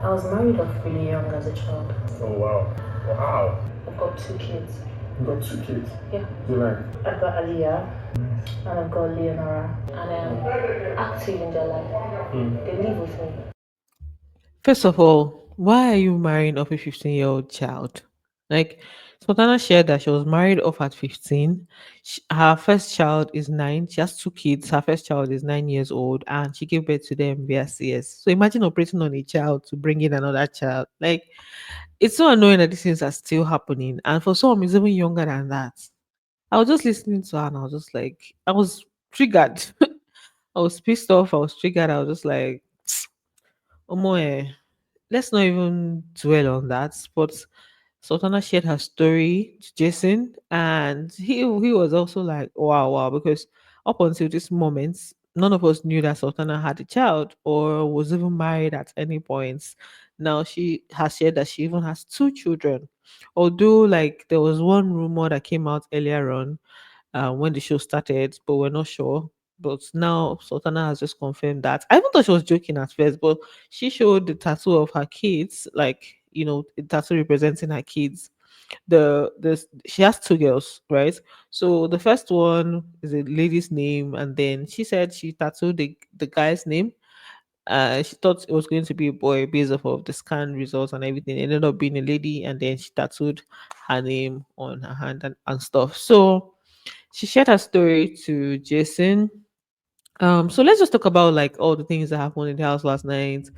I was married off really young as a child. Oh wow. Wow. I've got 2 kids. You got 2 kids? Yeah. July. I've got Aliyah and I've got Leonora. And I'm active in their life. They live with me. First of all, why are you marrying off a 15-year-old child? Like, Sultana shared that she was married off at 15. Her first child is 9. She has 2 kids. Her first child is 9 years old, and she gave birth to them via CS. So imagine operating on a child to bring in another child. Like, it's so annoying that these things are still happening. And for some, it's even younger than that. I was just listening to her and I was just like, I was triggered. I was pissed off. I was triggered. I was just like, Omo, let's not even dwell on that. But Sultana shared her story to Jason, and he was also like, wow, wow, because up until this moment, none of us knew that Sultana had a child or was even married at any point. Now she has shared that she even has 2 children. Although, like, there was one rumor that came out earlier on when the show started, but we're not sure. But now Sultana has just confirmed that. I even thought she was joking at first, but she showed the tattoo of her kids, like, a tattoo representing her kids. She has 2 girls, right? So the first one is a lady's name, and then she said she tattooed the guy's name. She thought it was going to be a boy based off of the scan results and everything. It ended up being a lady, and then she tattooed her name on her hand and stuff. So she shared her story to Jason. So let's just talk about like all the things that happened in the house last night.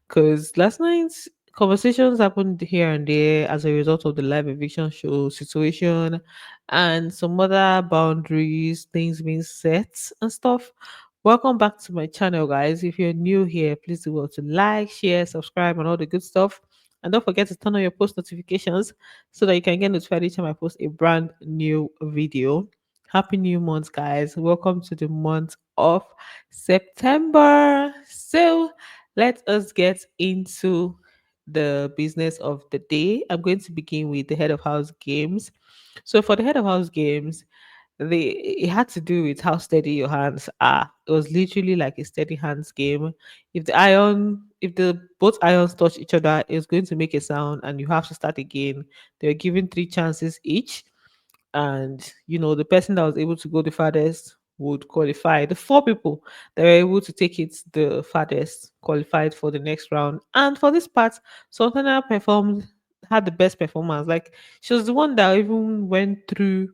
Because last night's conversations happened here and there as a result of the live eviction show situation and some other boundaries, things being set and stuff. Welcome back to my channel, guys. If you're new here, please do well to like, share, subscribe, and all the good stuff. And don't forget to turn on your post notifications so that you can get notified each time I post a brand new video. Happy new month, guys. Welcome to the month of September. So let us get into the business of the day. I'm going to begin with the head of house games. So for the head of house games, it had to do with how steady your hands are. It was literally like a steady hands game. If the both irons touch each other, it's going to make a sound and you have to start again. They were given 3 chances each, and the person that was able to go the farthest would qualify. The 4 people that were able to take it the farthest qualified for the next round. And for this part, Sultana had the best performance. Like, she was the one that even went through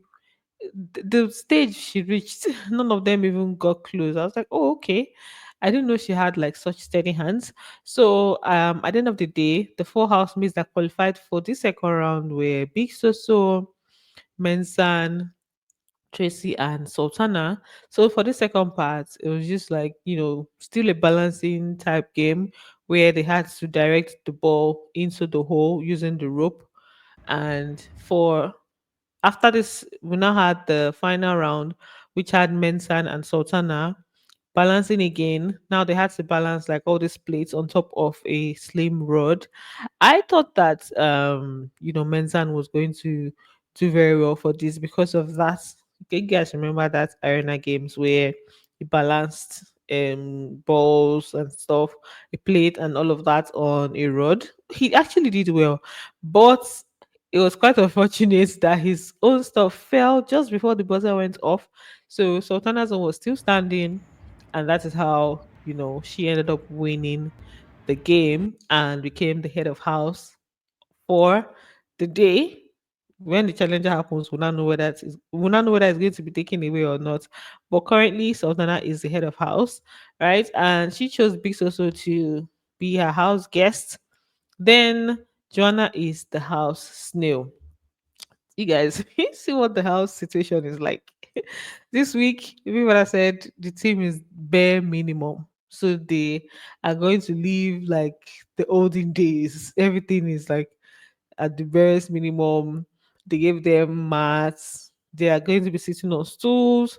the stage she reached. None of them even got close. I was like, oh, okay. I didn't know she had like such steady hands. So at the end of the day, the 4 housemates that qualified for the second round were Big Soso, Mensan, Tracy, and Sultana. So for the second part, it was just like, still a balancing type game where they had to direct the ball into the hole using the rope. And for after this, we now had the final round, which had Mensan and Sultana balancing again. Now they had to balance like all these plates on top of a slim rod. I thought that Mensan was going to do very well for this because of that. Okay, you guys remember that arena games where he balanced balls and stuff, a plate and all of that on a rod. He actually did well, but it was quite unfortunate that his own stuff fell just before the buzzer went off. So Sultana's one was still standing, and that is how she ended up winning the game and became the head of house for the day. When the challenger happens, we'll not know whether it's going to be taken away or not. But currently, Sultana is the head of house, right? And she chose Big Soso to be her house guest. Then Joanna is the house snail. You guys, you see what the house situation is like. This week, everyone said the team is bare minimum. So they are going to leave like the olden days. Everything is like at the barest minimum. They gave them mats. They are going to be sitting on stools.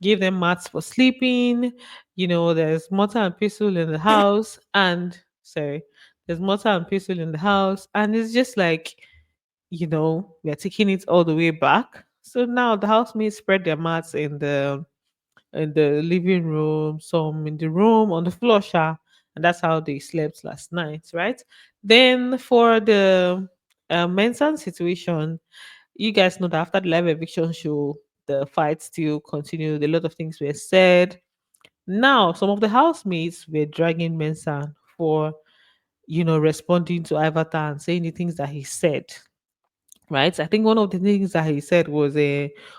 Give them mats for sleeping. There's mortar and pestle in the house. And sorry, there's mortar and pestle in the house. And it's just like, we are taking it all the way back. So now the housemates spread their mats in the living room, some in the room on the floor, sha, and that's how they slept last night, right? Then for the Mensan situation, you guys know that after the live eviction show, the fight still continued. A lot of things were said. Now, some of the housemates were dragging Mensan for, responding to Avatar and saying the things that he said. Right? I think one of the things that he said was,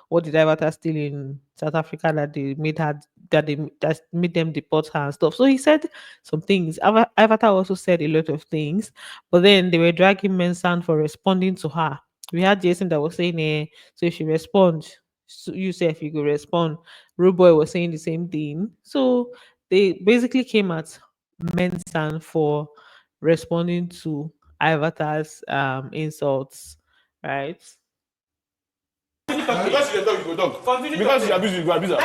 what did Avatar steal in South Africa that they made her, that made them deport her and stuff. So he said some things. Avatar also said a lot of things, but then they were dragging Mensan for responding to her. We had Jason that was saying, so if she responds, so you say if you could respond. Rude Boy was saying the same thing. So they basically came at Mensan for responding to Avatar's insults, right? Because you talk, you go talk. Because you abuse, you go abuse her.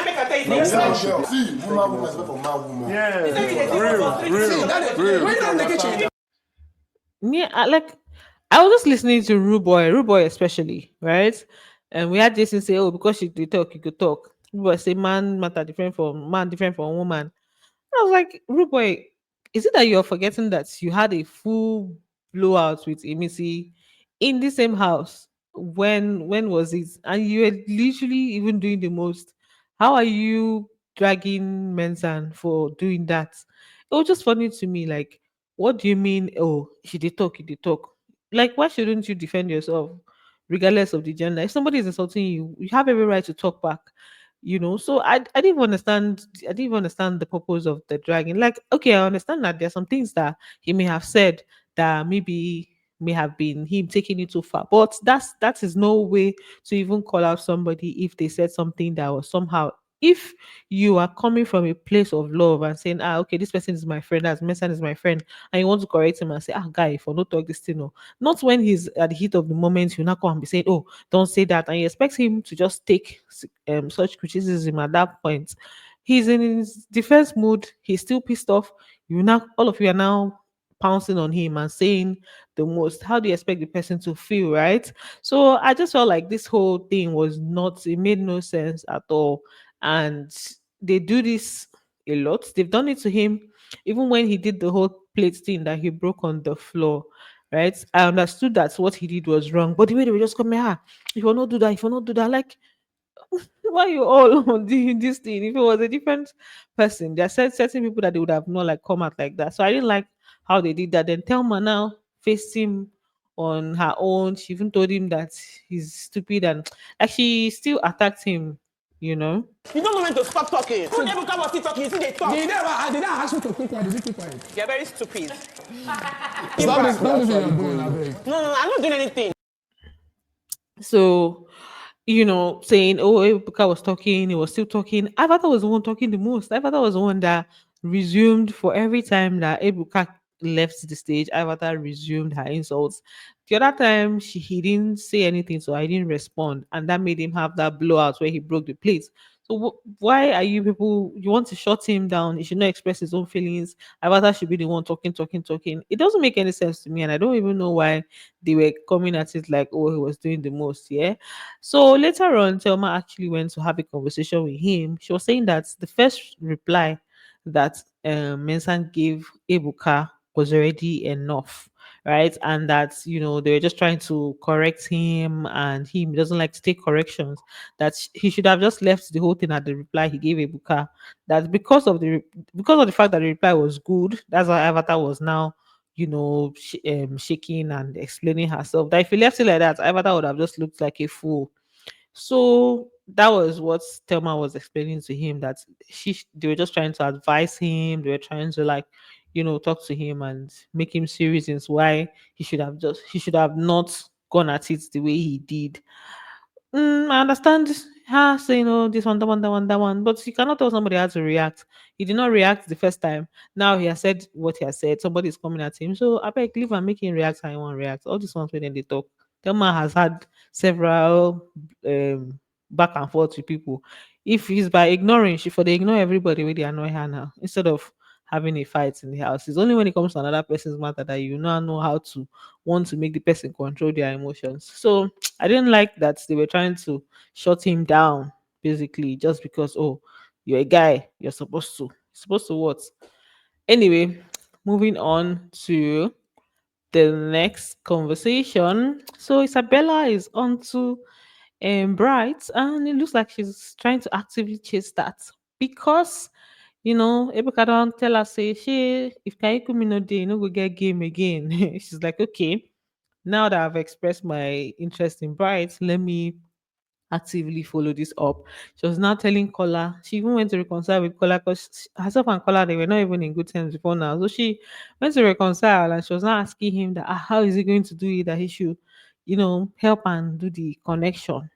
See, woman is for man woman. Yeah, real. Yeah, I was just listening to Rude Boy especially, right? And we had Jason say, "Oh, because she did talk, you could talk." Rude Boy say, "Man matter different from woman." I was like, Rude Boy, is it that you're forgetting that you had a full blowout with Imisi in the same house? When was it? And you were literally even doing the most. How are you dragging Mensan for doing that? It was just funny to me. Like, what do you mean? Oh, she did talk, he did talk. Like, why shouldn't you defend yourself, regardless of the gender? If somebody is insulting you, you have every right to talk back. So I didn't even understand the purpose of the dragging. Like, okay, I understand that there's some things that he may have said that maybe may have been him taking it too far, but that is no way to even call out somebody if they said something that was somehow, if you are coming from a place of love and saying, okay, this person is my friend, as Mesan is my friend, and you want to correct him and say, guy, for no talk this thing, no. Not when he's at the heat of the moment, you not come and be saying, oh, don't say that, and you expect him to just take such criticism at that point. He's in his defense mood, he's still pissed off. You now, all of you are now pouncing on him and saying the most. How do you expect the person to feel, right? So I just felt like this whole thing was not, it made no sense at all. And they do this a lot. They've done it to him even when he did the whole plate thing that he broke on the floor. Right, I understood that what he did was wrong, but the way they were just coming, if you not do that, if you not do that, like, why you all doing this thing? If it was a different person, there are certain people that they would have not like come out like that. So I didn't like how they did that. Then Thelma now faced him on her own. She even told him that he's stupid, and like she still attacked him, you know. You don't know when to stop talking. Who never come and talking? You see they talk. Did I ask you to keep quiet? Did you keep quiet? You're very stupid. Stop this thing you're doing, I beg. No, I'm not doing anything. So, saying, oh, Ebuka was talking, he was still talking. Avatar was the one talking the most. Avatar was the one that resumed for every time that Ebuka left the stage. Avatar resumed her insults. The other time, he didn't say anything, so I didn't respond. And that made him have that blowout where he broke the plate. So, why are you people, you want to shut him down? He should not express his own feelings. Avatar should be the one talking, talking, talking. It doesn't make any sense to me. And I don't even know why they were coming at it like, oh, he was doing the most. Yeah. So later on, Thelma actually went to have a conversation with him. She was saying that the first reply that Mensan gave Ebuka was already enough, right? And that, they were just trying to correct him, and he doesn't like to take corrections. That he should have just left the whole thing at the reply he gave Ebuka. That because of the fact that the reply was good, that's why Avatar was now shaking and explaining herself. That if he left it like that, Avatar would have just looked like a fool. So that was what Thelma was explaining to him, that they were just trying to advise him. They were trying to talk to him and make him see reasons why he should have not gone at it the way he did. I understand her saying, "Oh, this one, that one, that one, that one," but you cannot tell somebody how to react. He did not react the first time. Now he has said what he has said. Somebody is coming at him, so I beg, leave and make him react how he want to react. All these ones when they talk. Thelma has had several back and forth with people. If he's by ignoring, she for they ignore everybody when they annoy her now instead of having a fight in the house. It's only when it comes to another person's matter that you now know how to want to make the person control their emotions. So I didn't like that they were trying to shut him down, basically, just because, oh, you're a guy, you're supposed to what? Anyway, moving on to the next conversation. So Isabella is on to Bright, and it looks like she's trying to actively chase that because Ebuka don't tell her say she if Kaikumi no day, no go get game again. She's like, okay, now that I've expressed my interest in Bright, let me actively follow this up. She was now telling Kola, she even went to reconcile with Kola because herself and Kola, they were not even in good terms before now. So she went to reconcile and she was now asking him that how is he going to do it, that he should, help and do the connection.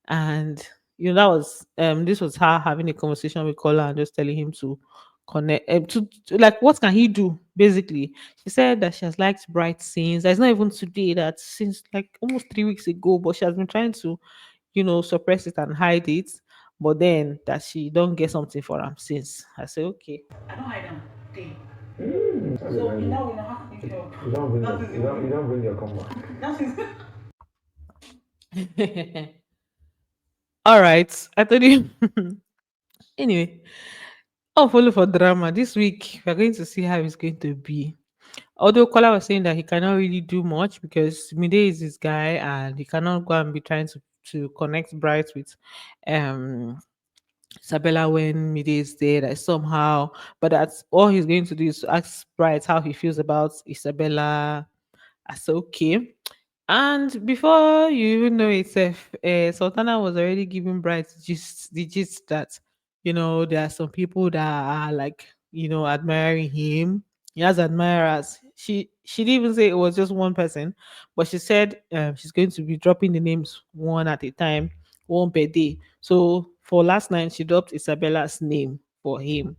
And that was this was her having a conversation with Kola and just telling him to connect like what can he do basically. She said that she has liked Bright since it's not even today, that since like almost 3 weeks ago, but she has been trying to suppress it and hide it. But then that she don't get something for him since. I say, okay. I don't hide them. So now we know how can you help? You don't bring your combat. That is all right. I told you. Anyway, I'll follow for drama. This week, we're going to see how it's going to be. Although Kola was saying that he cannot really do much because Mide is his guy and he cannot go and be trying to connect Bright with um Isabella when Mide is there, that somehow, but that's all he's going to do is to ask Bright how he feels about Isabella. I said, okay. And before you even know it, Sultana was already giving Bright the gist that, there are some people that are like, admiring him. He has admirers. She didn't even say it was just one person, but she said she's going to be dropping the names one at a time, one per day. So for last night, she dropped Isabella's name for him.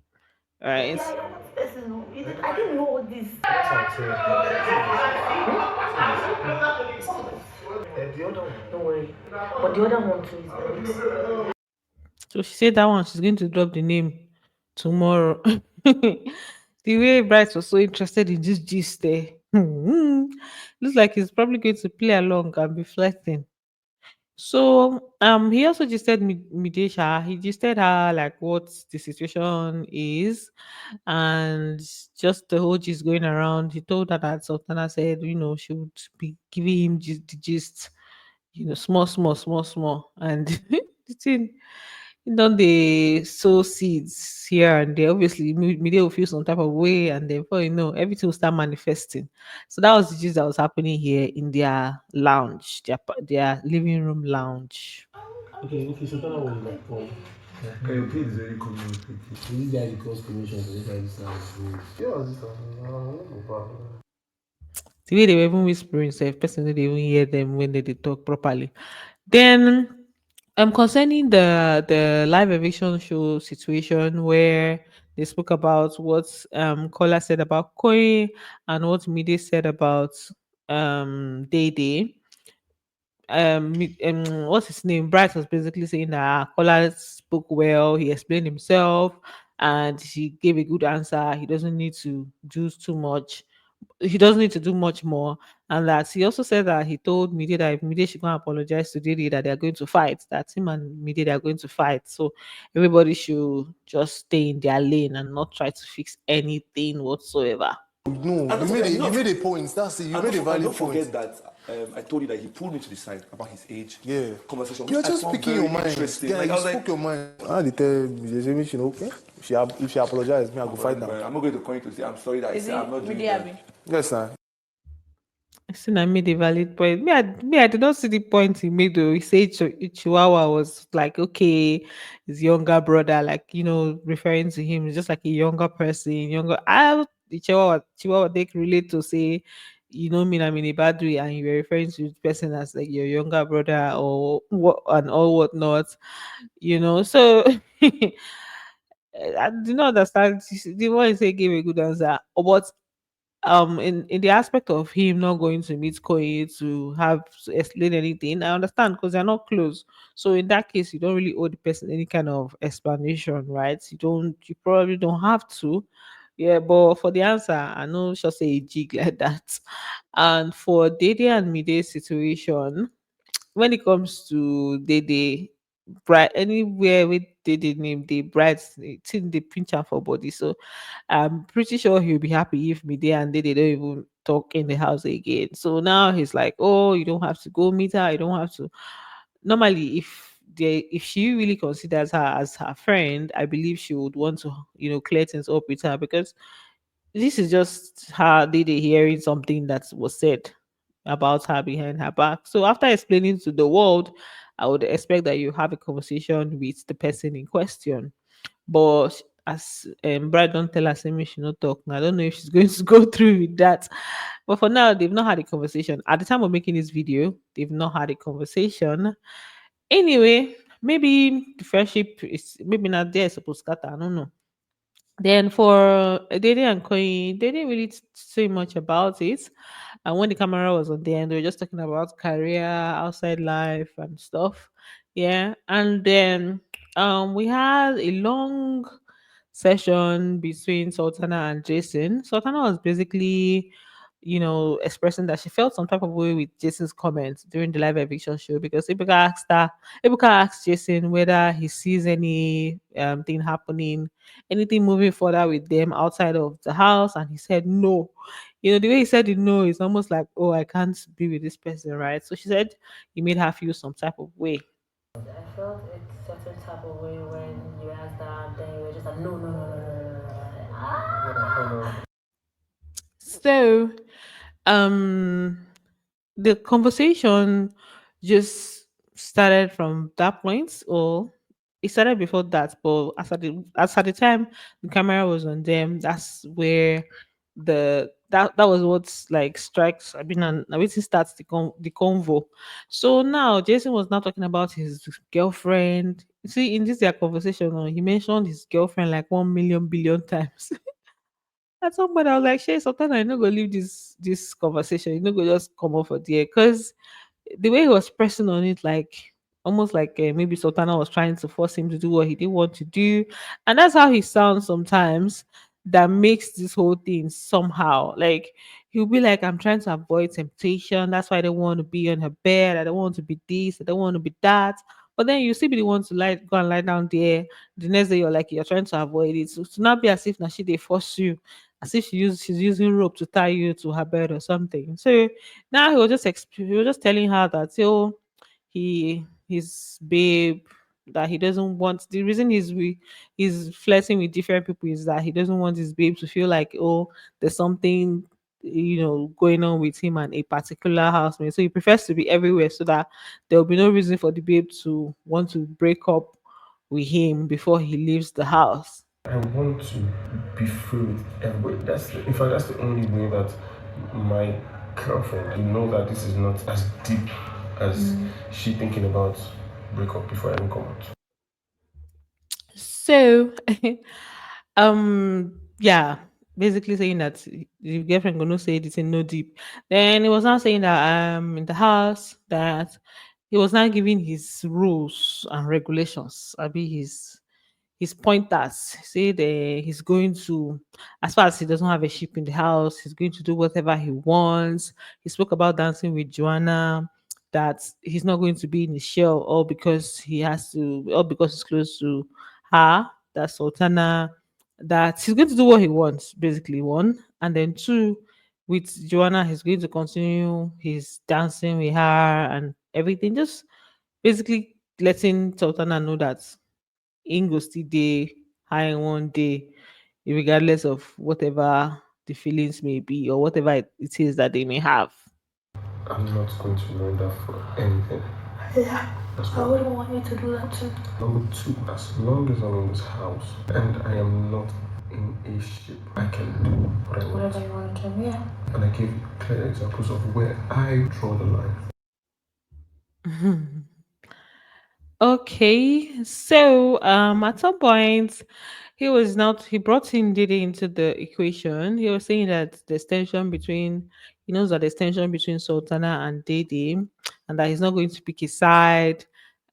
Right. Yeah, you're not person. No. I didn't know all this. The other one, don't worry. But the other one too is very. So she said that one she's going to drop the name tomorrow. The way Bryce was so interested in this gist there. Looks like he's probably going to play along and be flirting. So he also just said Midesha, he just said her like what the situation is and just the whole gist going around. He told her that Sultana said, she would be giving him the gist, small, small, small, small. And the thing don't they sow seeds here and there? Obviously, media will feel some type of way, and then before you know, everything will start manifesting. So that was the gist that was happening here in their lounge, their living room lounge. Okay, Sultana was like, oh, can you please very communicative? This guy because commission, so this guy is The way they were even whispering, so if person didn't even hear them when they talk properly. Then concerning the live eviction show situation where they spoke about what Kola said about Koi and what Mide said about DEDE. What's his name? Bright was basically saying that Kola spoke well, he explained himself and he gave a good answer. He doesn't need to do too much, he doesn't need to do much more. And that he also said that he told Mide that if Mide should go and apologize to Didi, that they are going to fight, that him and Mide they are going to fight. So everybody should just stay in their lane and not try to fix anything whatsoever. No, you made a point. That's it. You made a valid don't point. forget that I told you that he pulled me to the side about his age. Yeah. Conversation. You're just speaking your mind. Yeah, Like, you spoke your mind. I had to tell me, she okay. If she apologized, me, I go fight now. I'm not going to call you to say I'm sorry that I said I'm not doing that. Yes, sir. I think I made a valid point. I did not see the point he made though. He said Chihuahua was like, okay, his younger brother, like, referring to him, just like a younger person, the Chihuahua, they can relate to say, me, I'm in a bad way, and you were referring to the person as like your younger brother or what and all whatnot, So I do not understand. The one he say gave a good answer, but in the aspect of him not going to meet Koi to have to explain anything, I understand because they're not close. So in that case, you don't really owe the person any kind of explanation, right? You probably don't have to. Yeah, but for the answer, I know she'll say a jig like that. And for Dede and Mide situation, when it comes to Dede, bright anywhere with the name the bright thing they pinch her for body. So I'm pretty sure he'll be happy if me there and they don't even talk in the house again. So now he's like, oh, you don't have to go meet her. You don't have to. Normally, if she really considers her as her friend, I believe she would want to, clear things up with her, because this is just her Dede hearing something that was said about her behind her back. So after explaining to the world, I would expect that you have a conversation with the person in question. But as Brad don't tell her, say me she not talk. Now, I don't know if she's going to go through with that. But for now, they've not had a conversation. At the time of making this video, they've not had a conversation. Anyway, maybe the friendship is maybe not there supposed to scatter. I don't know. Then for Dede and Koyi, they didn't really say much about it. And when the camera was on there, and they were just talking about career, outside life, and stuff. Yeah, and then we had a long session between Sultana and Jason. Sultana was basically, expressing that she felt some type of way with Jason's comments during the live eviction show, because Ibuka asked Jason whether he sees any thing happening, anything moving further with them outside of the house, and he said no. The way he said it no is almost like, oh, I can't be with this person, right? So she said he made her feel some type of way. I felt a certain type of way when you asked that, then you were just like, no, no, no, no, no, no, no. Ah! So um the conversation just started from that point, or it started before that, but as at the time the camera was on them, that's where that was what's like strikes, I mean, and everything starts the convo. So now Jason was now talking about his girlfriend. See, in this their conversation, he mentioned his girlfriend like 1 million billion times. At some point, I was like, Shay, sometimes I no go leave this conversation. You know, go just come off for there. Because the way he was pressing on it, like almost like maybe Sultana was trying to force him to do what he didn't want to do. And that's how he sounds sometimes. That makes this whole thing somehow like he'll be like, I'm trying to avoid temptation. That's why I don't want to be on her bed. I don't want to be this. I don't want to be that. But then you still be the one to go and lie down there. The next day you're trying to avoid it. So to not be as if now they force you, as if she's using rope to tie you to her bed or something. So now he was just telling her that, his babe, that he doesn't want, the reason he's flirting with different people is that he doesn't want his babe to feel like, oh, there's something going on with him and a particular housemate. So he prefers to be everywhere so that there will be no reason for the babe to want to break up with him before he leaves the house. I want to be free with everybody. In fact, that's the only way that my girlfriend, that this is not as deep as she thinking about breakup before I even come out. So, yeah, basically saying that the girlfriend gonna say this in no deep. Then he was now saying that in the house that he was now giving his rules and regulations. I be his pointers. Say that he's going to, as far as he doesn't have a ship in the house, he's going to do whatever he wants. He spoke about dancing with Joanna, that he's not going to be in his shell all because he's close to her, that Sultana, that he's going to do what he wants, basically, one. And then two, with Joanna, he's going to continue his dancing with her and everything. Just basically letting Sultana know that in go still dey high one day, regardless of whatever the feelings may be or whatever it is that they may have. I'm not going to ruin that for anything. Yeah, That's I one. wouldn't want you to do that too. Number two, as long as I'm in this house and I am not in a ship, I can do what I want. Whatever you want to do, yeah. And I give clear examples of where I draw the line. Okay, so at some point he brought in Dede into the equation. He was saying that there's tension between he knows that there's tension between Sultana and Dede, and that he's not going to pick his side,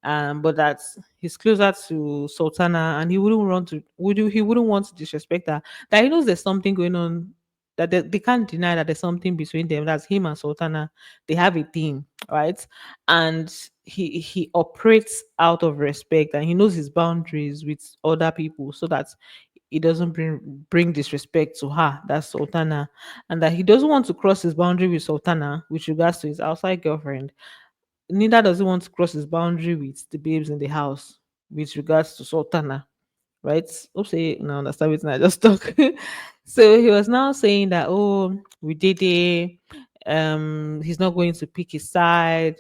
but that he's closer to Sultana and he wouldn't want to disrespect her. That he knows there's something going on, that they can't deny that there's something between them. That's him and Sultana. They have a thing, right? And he operates out of respect, and he knows his boundaries with other people, so that he doesn't bring disrespect to her, that's Sultana, and that he doesn't want to cross his boundary with Sultana with regards to his outside girlfriend. Neither does he want to cross his boundary with the babes in the house with regards to Sultana, right? Oops, now understand it. I just talk. So he was now saying that, oh, we did it. He's not going to pick his side,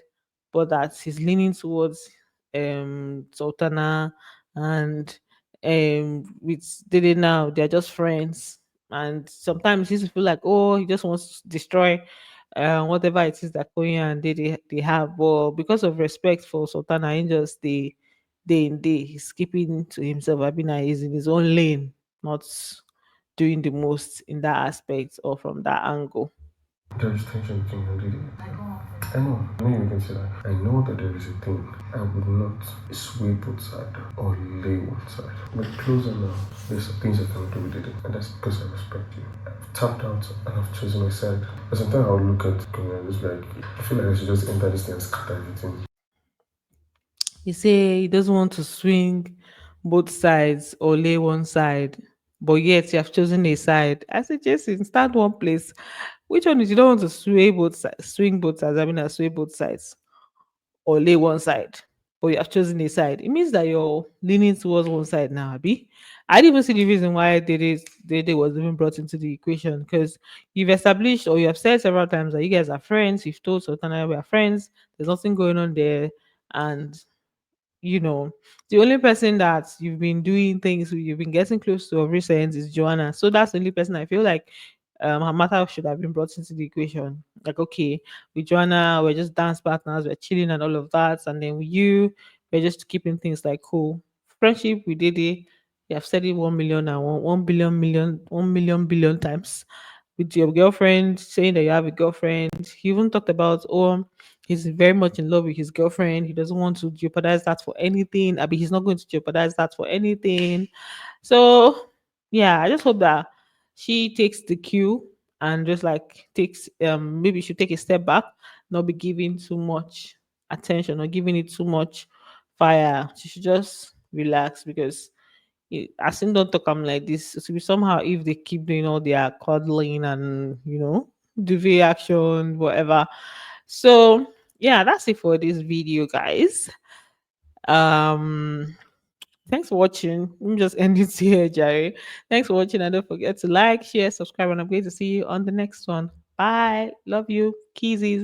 but that he's leaning towards Sultana, and with Dede now they're just friends. And sometimes he used to feel like, oh, he just wants to destroy whatever it is that Konya and they have. But because of respect for Sultana, he just day in day he's keeping to himself. Abina is in his own lane, not doing the most in that aspect or from that angle. There is tension between you and Didi. I know you can say that. I know that there is a thing. I would not sway both sides or lay one side. But closer now, there's some things I cannot do with it. And that's because I respect you. I've tapped out and I've chosen my side. But sometimes I'll look at Kenya and just like, I feel like I should just enter this thing and scatter everything. He say he doesn't want to swing both sides or lay one side, but yet you have chosen a side. I said, Jason, stand one place. Which one is you don't want to swing both sides? I mean, I sway both sides or lay one side, but you have chosen a side. It means that you're leaning towards one side now, Abby. I didn't even see the reason why Dede was even brought into the equation, because you've established or you have said several times that you guys are friends. You've told Sultana we are friends. There's nothing going on there, and the only person that you've been doing things with, you've been getting close to of recent is Joanna. So that's the only person I feel like her matter should have been brought into the equation. Like, okay, with Joanna, we're just dance partners, we're chilling and all of that. And then with you, we're just keeping things like cool. Friendship, we did it. You have said it 1 million and 1 billion times. With your girlfriend, saying that you have a girlfriend. He even talked about, oh, he's very much in love with his girlfriend. He doesn't want to jeopardize that for anything. I mean, he's not going to jeopardize that for anything. So, yeah, I just hope that she takes the cue and just like takes maybe she take a step back, not be giving too much attention or giving it too much fire. She should just relax, because I seen don't talk I'm like this. So somehow if they keep doing all their cuddling and duvet action, whatever. So yeah, that's it for this video, guys. Um Thanks for watching. Let me just end it here, Jerry. Thanks for watching, and don't forget to like, share, subscribe, and I'm going to see you on the next one. Bye. Love you. Keezies.